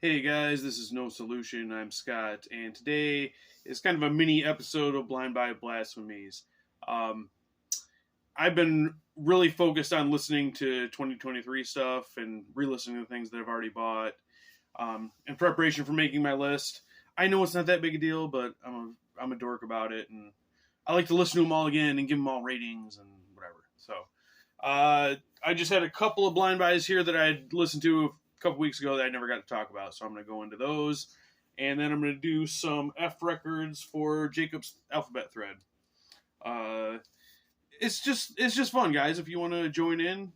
Hey guys, this is No Solution. I'm Scott, and today is kind of a mini episode of Blind by Blasphemies. Um, I've been really focused on listening to 2023 stuff and re-listening to things that I've already bought in preparation for making my list. I know it's not that big a deal, but I'm a dork about it, and I like to listen to them all again and give them all ratings and whatever. So I just had a couple of blind buys here that I'd listened to a couple weeks ago that I never got to talk about, so I'm going to go into those, and then I'm going to do some F records for Jacob's alphabet thread. It's just fun, guys. If you want to join in,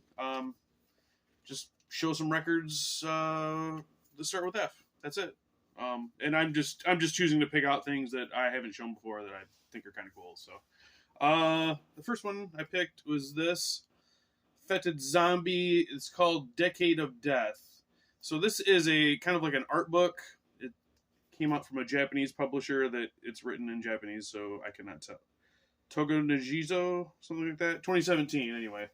just show some records that start with F. That's it. And I'm just choosing to pick out things that I haven't shown before that I think are kind of cool. So the first one I picked was this Fetid Zombie. It's called Decade of Death. So this is a kind of like an art book. It came out from a Japanese publisher that it's written in Japanese, so I cannot tell. Togo Najizo, something like that. 2017, anyway.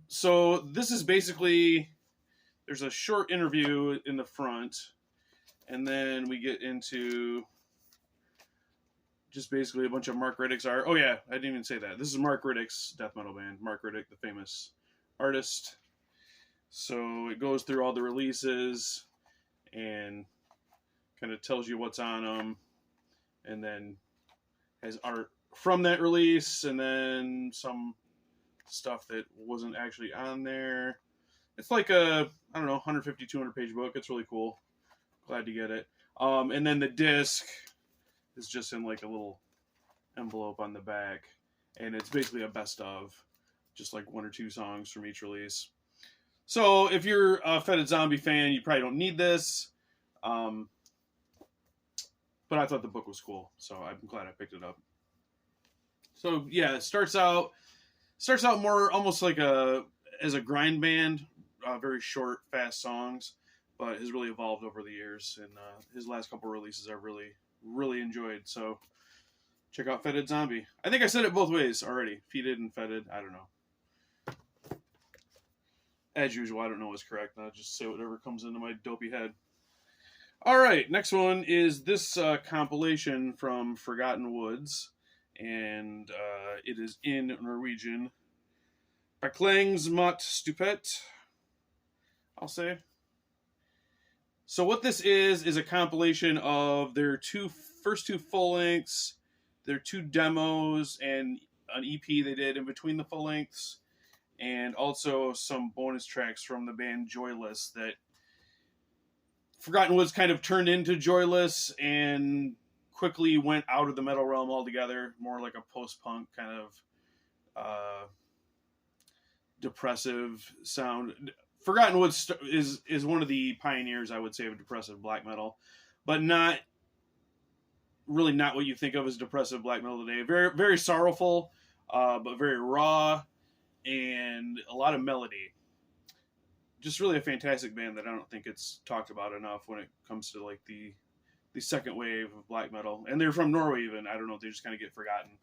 So this is basically, there's a short interview in the front, and then we get into just basically a bunch of Mark Riddick's art. Oh yeah, I didn't even say that. This is Mark Riddick's death metal band. Mark Riddick, the famous artist. So it goes through all the releases and kind of tells you what's on them, and then has art from that release, and then some stuff that wasn't actually on there. It's like a, I don't know, 150, 200 page book. It's really cool. Glad to get it. And then the disc is just in like a little envelope on the back, and it's basically a best of, just like one or two songs from each release. So if you're a Fetid Zombie fan, you probably don't need this. But I thought the book was cool, so I'm glad I picked it up. So yeah, it starts out more almost like as a grind band, very short, fast songs, but has really evolved over the years. And his last couple releases I've really enjoyed. So check out Fetid Zombie. I think I said it both ways already. Fetid and Fetid. I don't know. As usual, I don't know what's correct. I'll just say whatever comes into my dopey head. All right, next one is this compilation from Forgotten Woods, and it is in Norwegian. Baklings mot stupet, I'll say. So what this is a compilation of their first two full lengths, their two demos, and an EP they did in between the full lengths, and also some bonus tracks from the band Joyless that Forgotten Woods kind of turned into Joyless and quickly went out of the metal realm altogether, more like a post-punk kind of depressive sound. Forgotten Woods is one of the pioneers, I would say, of depressive black metal, but not what you think of as depressive black metal today. Very, very sorrowful, but very raw, and a lot of melody. Just really a fantastic band that I don't think it's talked about enough when it comes to like the second wave of black metal. And they're from Norway even. I don't know if they just kind of get forgotten.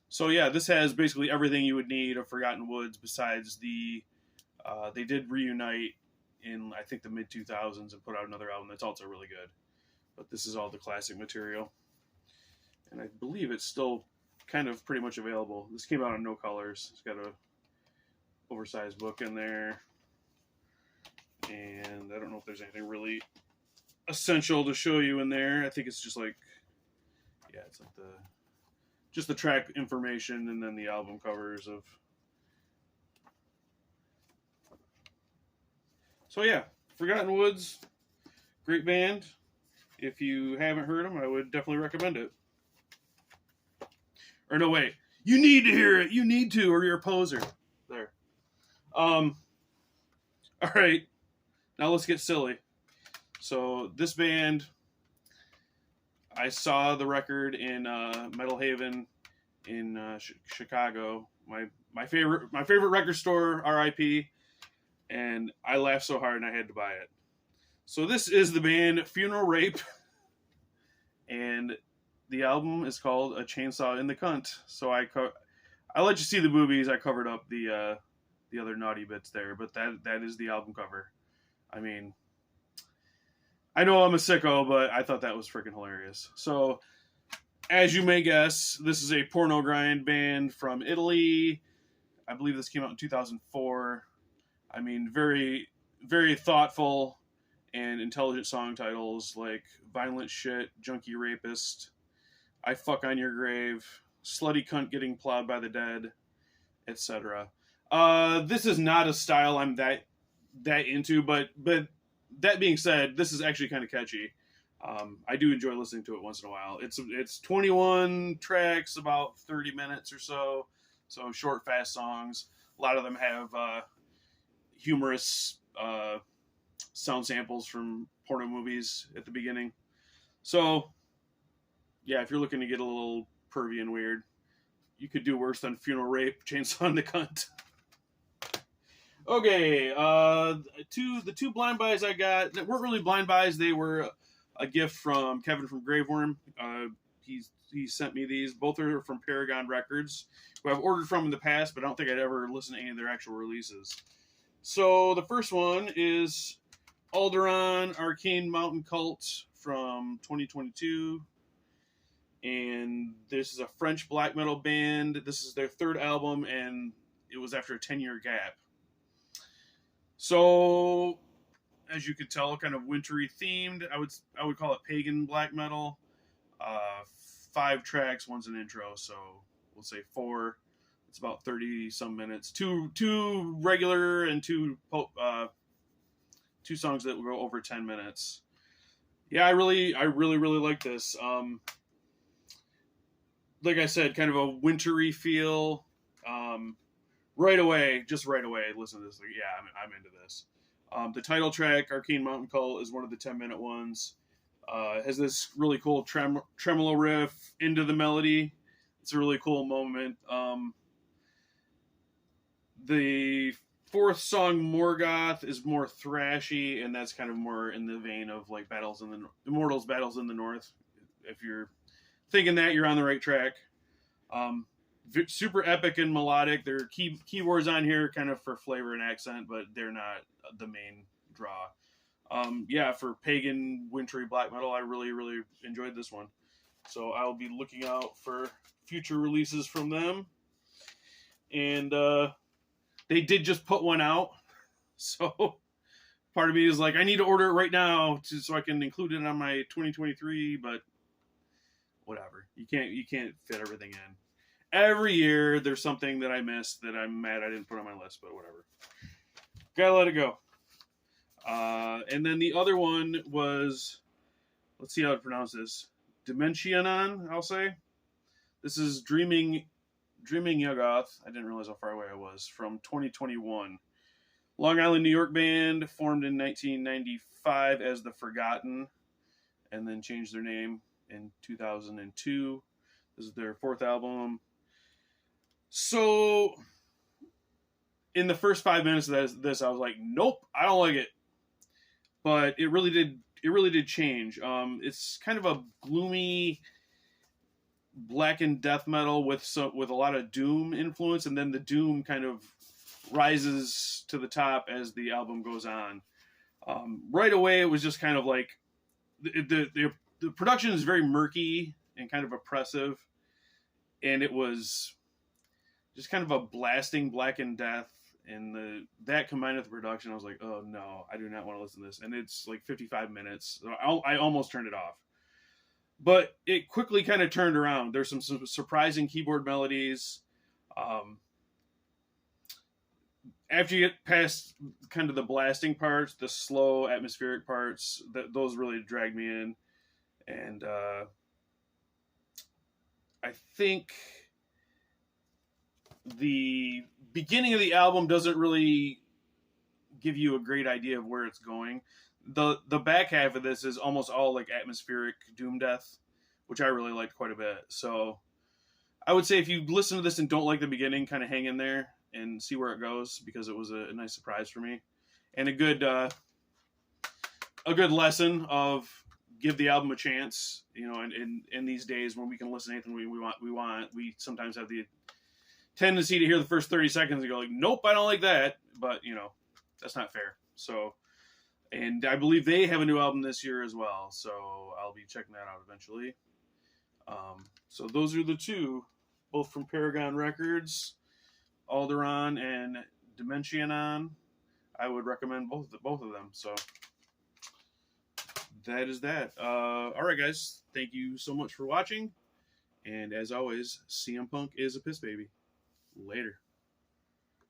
So yeah, this has basically everything you would need of Forgotten Woods besides they did reunite in, I think, the mid-2000s and put out another album that's also really good. But this is all the classic material. And I believe it's still kind of pretty much available. This came out on No Colors. It's got a oversized book in there. And I don't know if there's anything really essential to show you in there. I think it's just like, yeah, it's like just the track information and then the album covers of. So yeah, Forgotten Woods, great band. If you haven't heard them, I would definitely recommend it. Or no, wait, you need to hear it. You need to, or you're a poser. There. All right, now let's get silly. So this band, I saw the record in Metal Haven in Chicago. My favorite record store, R.I.P. And I laughed so hard and I had to buy it. So this is the band Funeral Rape, and the album is called A Chainsaw in the Cunt. So I let you see the boobies. I covered up the other naughty bits there, but that is the album cover. I mean, I know I'm a sicko, but I thought that was freaking hilarious. So, as you may guess, this is a porno grind band from Italy. I believe this came out in 2004. I mean, very, very thoughtful and intelligent song titles like Violent Shit, Junkie Rapist, I Fuck on Your Grave, Slutty Cunt Getting Plowed by the Dead, etc. This is not a style I'm that into, but that being said, this is actually kind of catchy. I do enjoy listening to it once in a while. It's 21 tracks, about 30 minutes or so short, fast songs. A lot of them have humorous sound samples from porno movies at the beginning. So, yeah, if you're looking to get a little pervy and weird, you could do worse than Funeral Rape, Chainsaw the Cunt. Okay, the two blind buys I got that weren't really blind buys. They were a gift from Kevin from Gravewurm. He sent me these. Both are from Paragon Records, who I've ordered from in the past, but I don't think I'd ever listened to any of their actual releases. So the first one is Alderon Arcane Mountain Cult from 2022. And this is a French black metal band. This is their third album, and it was after a 10-year gap. So, as you could tell, kind of wintry themed. I would call it pagan black metal. 5 tracks, one's an intro, so we'll say 4. It's about 30 some minutes. Two regular and two songs that will go over 10 minutes. Yeah, I really like this. Like I said, kind of a wintry feel. Right away, listen to this. Like, yeah, I'm into this. The title track, Arcane Mountain Cult, is one of the 10-minute ones. Has this really cool tremolo riff into the melody. It's a really cool moment. The fourth song, Morgoth, is more thrashy, and that's kind of more in the vein of like Immortals Battles in the North. If you're thinking that, you're on the right track. Super epic and melodic. There are keyboards on here kind of for flavor and accent, but they're not the main draw. Yeah, for pagan wintry black metal, I really enjoyed this one. So I'll be looking out for future releases from them. And they did just put one out, so part of me is like, I need to order it right now so I can include it on my 2023, but whatever. You can't fit everything in. Every year there's something that I missed that I'm mad I didn't put on my list, but whatever. Gotta let it go. And then the other one was, let's see how to pronounce this. Dimensionon, I'll say. This is Dreaming Yuggoth. I didn't realize how far away I was. From 2021. Long Island, New York band, formed in 1995 as The Forgotten, and then changed their name in 2002. This is their 4th album. So, in the first 5 minutes of this, I was like, nope, I don't like it. But it really did change. It's kind of a gloomy blackened death metal with a lot of doom influence, and then the doom kind of rises to the top as the album goes on. Right away, it was just kind of like the production is very murky and kind of oppressive, and it was just kind of a blasting blackened death. And that combined with the production, I was like, oh no, I do not want to listen to this. And it's like 55 minutes. So I almost turned it off. But it quickly kind of turned around. There's some surprising keyboard melodies. After you get past kind of the blasting parts, the slow atmospheric parts, those really dragged me in. And I think the beginning of the album doesn't really give you a great idea of where it's going. The back half of this is almost all like atmospheric doom death, which I really liked quite a bit. So I would say if you listen to this and don't like the beginning, kind of hang in there and see where it goes, because it was a nice surprise for me, and a good lesson of give the album a chance. You know, in these days when we can listen to anything we want, we sometimes have the tendency to hear the first 30 seconds and go like, nope, I don't like that. But, you know, that's not fair. So And I believe they have a new album this year as well, so I'll be checking that out eventually. So those are the two, both from Paragon Records, Alderon and Dimensionon. I would recommend both of them. So that is that. All right, guys. Thank you so much for watching. And as always, CM Punk is a piss baby. Later.